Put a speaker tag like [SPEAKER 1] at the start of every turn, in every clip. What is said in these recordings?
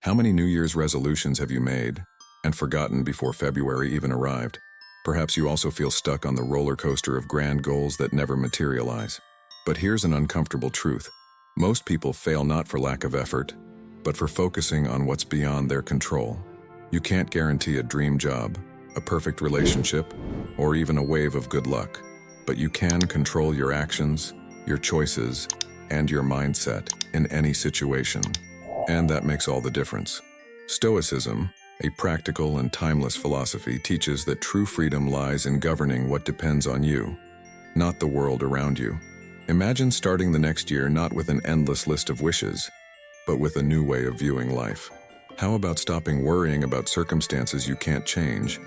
[SPEAKER 1] How many New Year's resolutions have you made and forgotten before February even arrived? Perhaps you also feel stuck on the roller coaster of grand goals that never materialize. But here's an uncomfortable truth. Most people fail not for lack of effort, but for focusing on what's beyond their control. You can't guarantee a dream job, a perfect relationship, or even a wave of good luck. But you can control your actions, your choices, and your mindset in any situation. And that makes all the difference. Stoicism, a practical and timeless philosophy, teaches that true freedom lies in governing what depends on you, not the world around you. Imagine starting the next year not with an endless list of wishes, but with a new way of viewing life. How about stopping worrying about circumstances you can't change,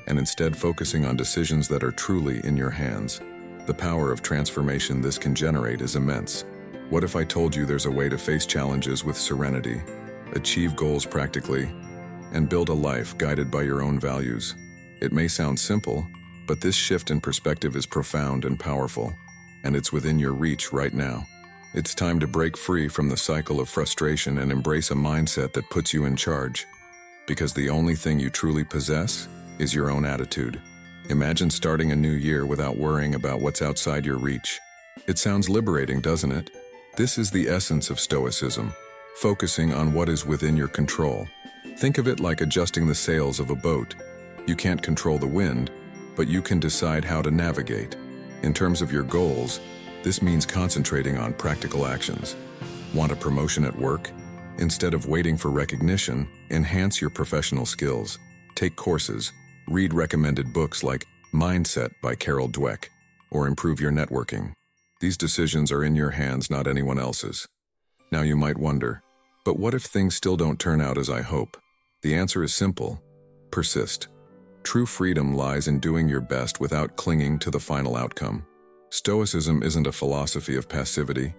[SPEAKER 1] and instead focusing on decisions that are truly in your hands? The power of transformation this can generate is immense. What if I told you there's a way to face challenges with serenity, achieve goals practically, and build a life guided by your own values? It may sound simple, but this shift in perspective is profound and powerful, and it's within your reach right now. It's time to break free from the cycle of frustration and embrace a mindset that puts you in charge, because the only thing you truly possess is your own attitude. Imagine starting a new year without worrying about what's outside your reach. It sounds liberating, doesn't it? This is the essence of Stoicism, focusing on what is within your control. Think of it like adjusting the sails of a boat. You can't control the wind, but you can decide how to navigate. In terms of your goals, this means concentrating on practical actions. Want a promotion at work? Instead of waiting for recognition, enhance your professional skills. Take courses, read recommended books like Mindset by Carol Dweck, or improve your networking. These decisions are in your hands, not anyone else's. Now you might wonder, but what if things still don't turn out as I hope? The answer is simple: persist. True freedom lies in doing your best without clinging to the final outcome. Stoicism isn't a philosophy of passivity.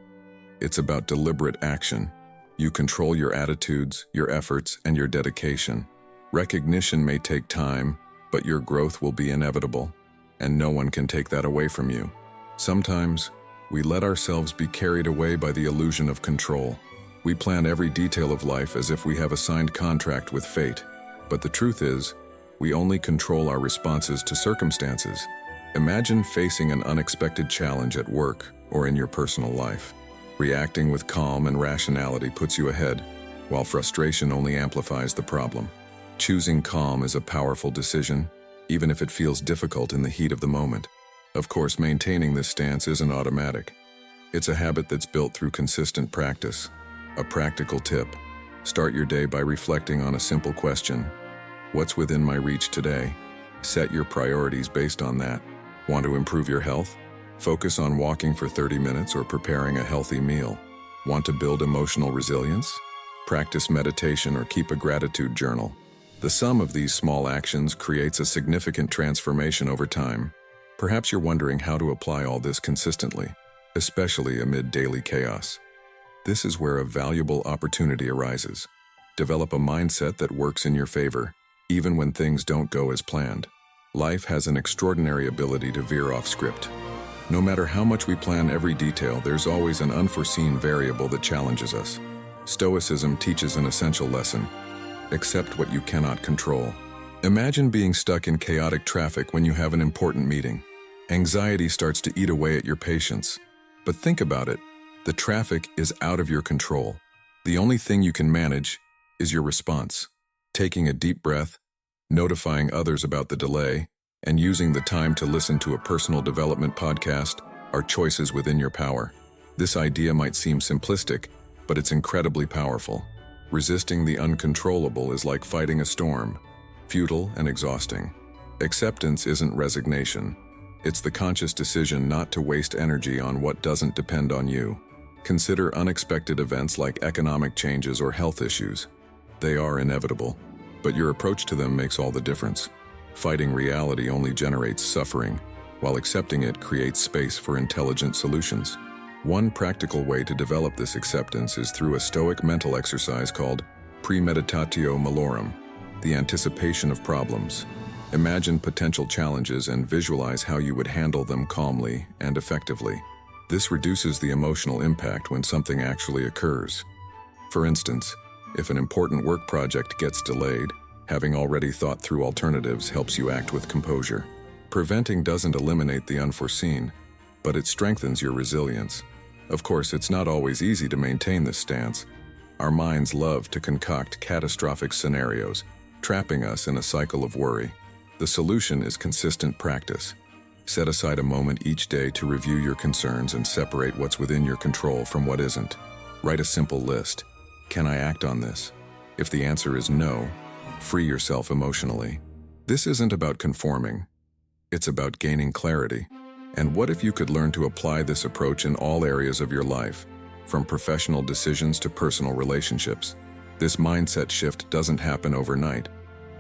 [SPEAKER 1] It's about deliberate action. You control your attitudes, your efforts, and your dedication. Recognition may take time, but your growth will be inevitable, and no one can take that away from you. Sometimes, we let ourselves be carried away by the illusion of control. We plan every detail of life as if we have a signed contract with fate. But the truth is, we only control our responses to circumstances. Imagine facing an unexpected challenge at work or in your personal life. Reacting with calm and rationality puts you ahead, while frustration only amplifies the problem. Choosing calm is a powerful decision, even if it feels difficult in the heat of the moment. Of course, maintaining this stance isn't automatic. It's a habit that's built through consistent practice. A practical tip: start your day by reflecting on a simple question. What's within my reach today? Set your priorities based on that. Want to improve your health? Focus on walking for 30 minutes or preparing a healthy meal. Want to build emotional resilience? Practice meditation or keep a gratitude journal. The sum of these small actions creates a significant transformation over time. Perhaps you're wondering how to apply all this consistently, especially amid daily chaos. This is where a valuable opportunity arises. Develop a mindset that works in your favor, even when things don't go as planned. Life has an extraordinary ability to veer off script. No matter how much we plan every detail, there's always an unforeseen variable that challenges us. Stoicism teaches an essential lesson: accept what you cannot control. Imagine being stuck in chaotic traffic when you have an important meeting. Anxiety starts to eat away at your patience. But think about it. The traffic is out of your control. The only thing you can manage is your response. Taking a deep breath, notifying others about the delay, and using the time to listen to a personal development podcast are choices within your power. This idea might seem simplistic, but it's incredibly powerful. Resisting the uncontrollable is like fighting a storm, futile and exhausting. Acceptance isn't resignation. It's the conscious decision not to waste energy on what doesn't depend on you. Consider unexpected events like economic changes or health issues. They are inevitable, but your approach to them makes all the difference. Fighting reality only generates suffering, while accepting it creates space for intelligent solutions. One practical way to develop this acceptance is through a Stoic mental exercise called premeditatio malorum, the anticipation of problems. Imagine potential challenges and visualize how you would handle them calmly and effectively. This reduces the emotional impact when something actually occurs. For instance, If an important work project gets delayed, having already thought through alternatives helps you act with composure. Preventing doesn't eliminate the unforeseen, but it strengthens your resilience. Of course, it's not always easy to maintain this stance. Our minds love to concoct catastrophic scenarios, trapping us in a cycle of worry. The solution is consistent practice. Set aside a moment each day to review your concerns and separate what's within your control from what isn't. Write a simple list. Can I act on this? If the answer is no, free yourself emotionally. This isn't about conforming. It's about gaining clarity. And what if you could learn to apply this approach in all areas of your life, from professional decisions to personal relationships? This mindset shift doesn't happen overnight,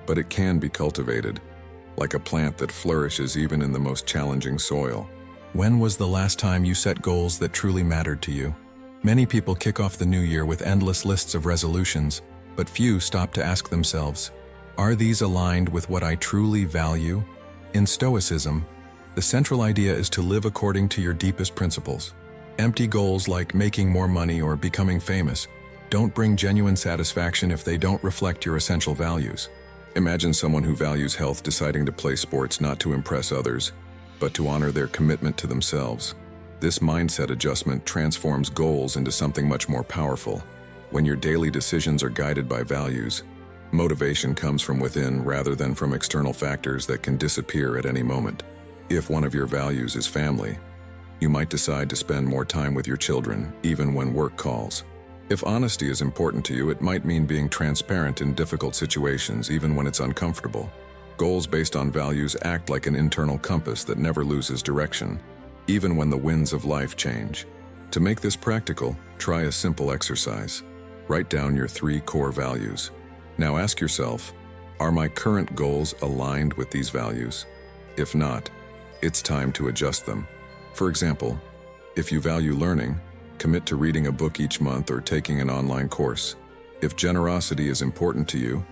[SPEAKER 1] but it can be cultivated, like a plant that flourishes even in the most challenging soil.
[SPEAKER 2] When was the last time you set goals that truly mattered to you? Many people kick off the new year with endless lists of resolutions, but few stop to ask themselves, are these aligned with what I truly value? In Stoicism, the central idea is to live according to your deepest principles. Empty goals like making more money or becoming famous don't bring genuine satisfaction if they don't reflect your essential values.
[SPEAKER 1] Imagine someone who values health deciding to play sports not to impress others, but to honor their commitment to themselves. This mindset adjustment transforms goals into something much more powerful. When your daily decisions are guided by values, motivation comes from within rather than from external factors that can disappear at any moment. If one of your values is family, you might decide to spend more time with your children, even when work calls. If honesty is important to you, it might mean being transparent in difficult situations, even when it's uncomfortable. Goals based on values act like an internal compass that never loses direction, even when the winds of life change. To make this practical, try a simple exercise. Write down your 3 core values. Now ask yourself, are my current goals aligned with these values? If not, it's time to adjust them. For example, if you value learning, commit to reading a book each month or taking an online course. If generosity is important to you,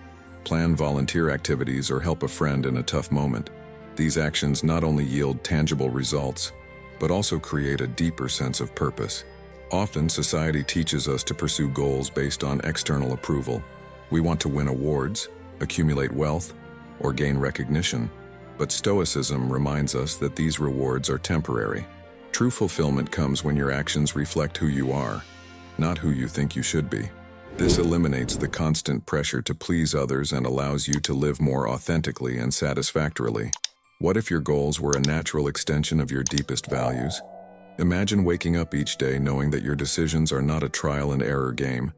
[SPEAKER 1] plan volunteer activities or help a friend in a tough moment. These actions not only yield tangible results, but also create a deeper sense of purpose. Often, society teaches us to pursue goals based on external approval. We want to win awards, accumulate wealth, or gain recognition. But Stoicism reminds us that these rewards are temporary. True fulfillment comes when your actions reflect who you are, not who you think you should be. This eliminates the constant pressure to please others and allows you to live more authentically and satisfactorily. What if your goals were a natural extension of your deepest values? Imagine waking up each day knowing that your decisions are not a trial and error game,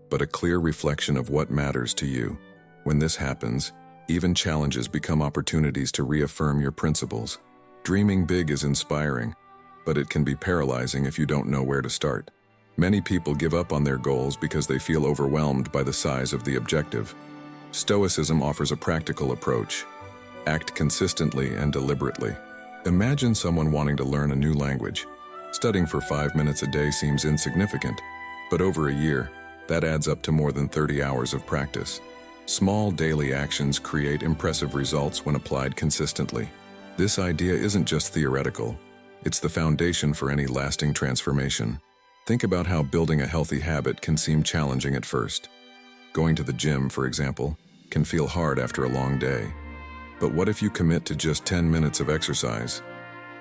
[SPEAKER 1] but a clear reflection of what matters to you. When this happens, even challenges become opportunities to reaffirm your principles. Dreaming big is inspiring, but it can be paralyzing if you don't know where to start. Many people give up on their goals because they feel overwhelmed by the size of the objective. Stoicism offers a practical approach. Act consistently and deliberately. Imagine someone wanting to learn a new language. Studying for 5 minutes a day seems insignificant, but over a year, that adds up to more than 30 hours of practice. Small daily actions create impressive results when applied consistently. This idea isn't just theoretical. It's the foundation for any lasting transformation. Think about how building a healthy habit can seem challenging at first. Going to the gym, for example, can feel hard after a long day. But what if you commit to just 10 minutes of exercise?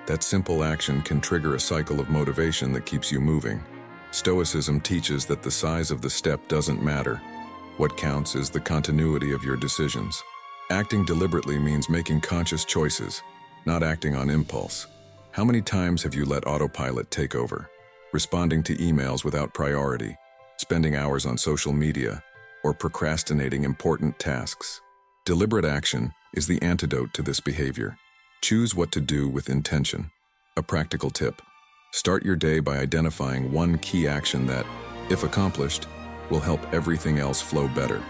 [SPEAKER 1] That simple action can trigger a cycle of motivation that keeps you moving. Stoicism teaches that the size of the step doesn't matter. What counts is the continuity of your decisions. Acting deliberately means making conscious choices, not acting on impulse. How many times have you let autopilot take over? Responding to emails without priority, spending hours on social media, or procrastinating important tasks. Deliberate action is the antidote to this behavior. Choose what to do with intention. A practical tip: start your day by identifying one key action that, if accomplished, will help everything else flow better.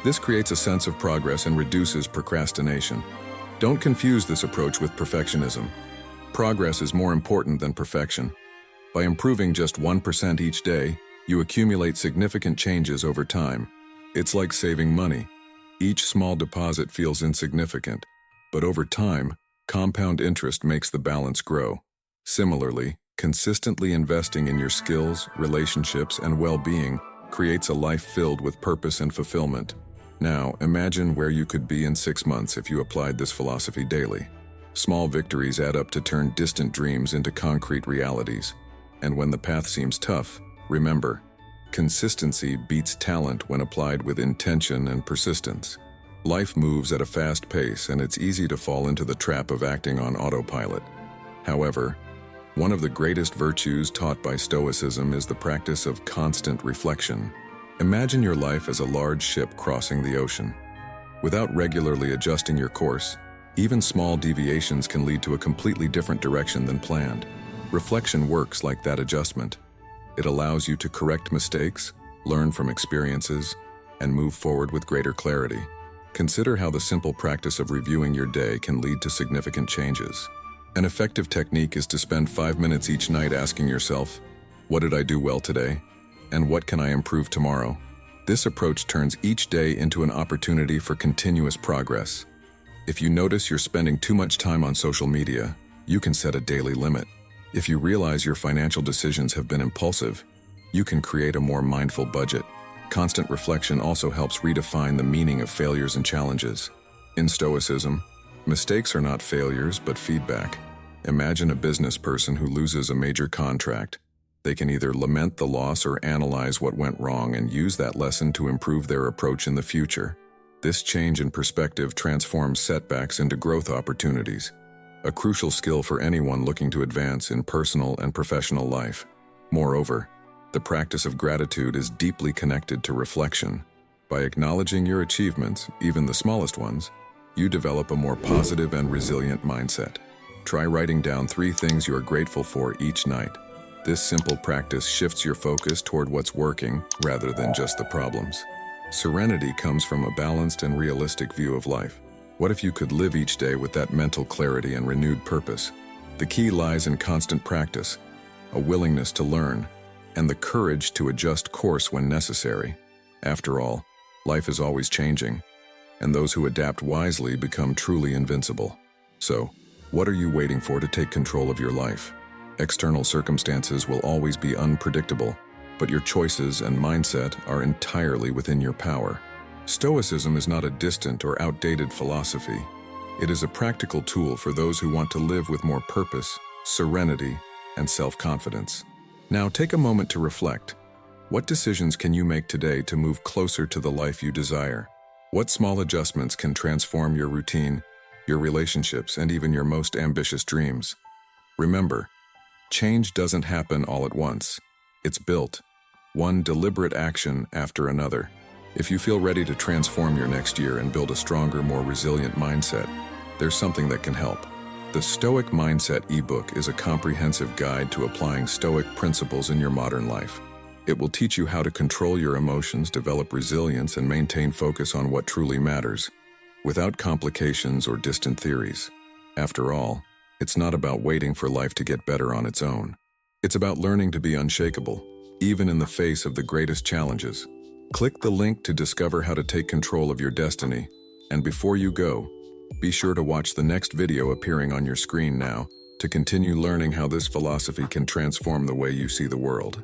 [SPEAKER 1] This creates a sense of progress and reduces procrastination. Don't confuse this approach with perfectionism. Progress is more important than perfection. By improving just 1% each day, you accumulate significant changes over time. It's like saving money. Each small deposit feels insignificant, but over time, compound interest makes the balance grow. Similarly, consistently investing in your skills, relationships, and well-being creates a life filled with purpose and fulfillment. Now, imagine where you could be in 6 months if you applied this philosophy daily. Small victories add up to turn distant dreams into concrete realities. And when the path seems tough, remember, consistency beats talent when applied with intention and persistence. Life moves at a fast pace, and it's easy to fall into the trap of acting on autopilot. However, one of the greatest virtues taught by Stoicism is the practice of constant reflection. Imagine your life as a large ship crossing the ocean. Without regularly adjusting your course, even small deviations can lead to a completely different direction than planned. Reflection works like that adjustment. It allows you to correct mistakes, learn from experiences, and move forward with greater clarity. Consider how the simple practice of reviewing your day can lead to significant changes. An effective technique is to spend 5 minutes each night asking yourself, what did I do well today? And what can I improve tomorrow? This approach turns each day into an opportunity for continuous progress. If you notice you're spending too much time on social media, you can set a daily limit. If you realize your financial decisions have been impulsive, you can create a more mindful budget. Constant reflection also helps redefine the meaning of failures and challenges. In Stoicism, mistakes are not failures but feedback. Imagine a business person who loses a major contract. They can either lament the loss or analyze what went wrong and use that lesson to improve their approach in the future. This change in perspective transforms setbacks into growth opportunities, a crucial skill for anyone looking to advance in personal and professional life. Moreover, the practice of gratitude is deeply connected to reflection. By acknowledging your achievements, even the smallest ones, you develop a more positive and resilient mindset. Try writing down 3 things you are grateful for each night. This simple practice shifts your focus toward what's working rather than just the problems. Serenity comes from a balanced and realistic view of life. What if you could live each day with that mental clarity and renewed purpose? The key lies in constant practice, a willingness to learn, and the courage to adjust course when necessary. After all, life is always changing, and those who adapt wisely become truly invincible. So, what are you waiting for to take control of your life? External circumstances will always be unpredictable, but your choices and mindset are entirely within your power. Stoicism is not a distant or outdated philosophy. It is a practical tool for those who want to live with more purpose, serenity, and self-confidence. Now take a moment to reflect. What decisions can you make today to move closer to the life you desire? What small adjustments can transform your routine, your relationships, and even your most ambitious dreams? Remember, change doesn't happen all at once. It's built, one deliberate action after another. If you feel ready to transform your next year and build a stronger, more resilient mindset, there's something that can help. The Stoic Mindset ebook is a comprehensive guide to applying Stoic principles in your modern life. It will teach you how to control your emotions, develop resilience, and maintain focus on what truly matters, without complications or distant theories. After all, it's not about waiting for life to get better on its own. It's about learning to be unshakable, even in the face of the greatest challenges. Click the link to discover how to take control of your destiny, and before you go, be sure to watch the next video appearing on your screen now to continue learning how this philosophy can transform the way you see the world.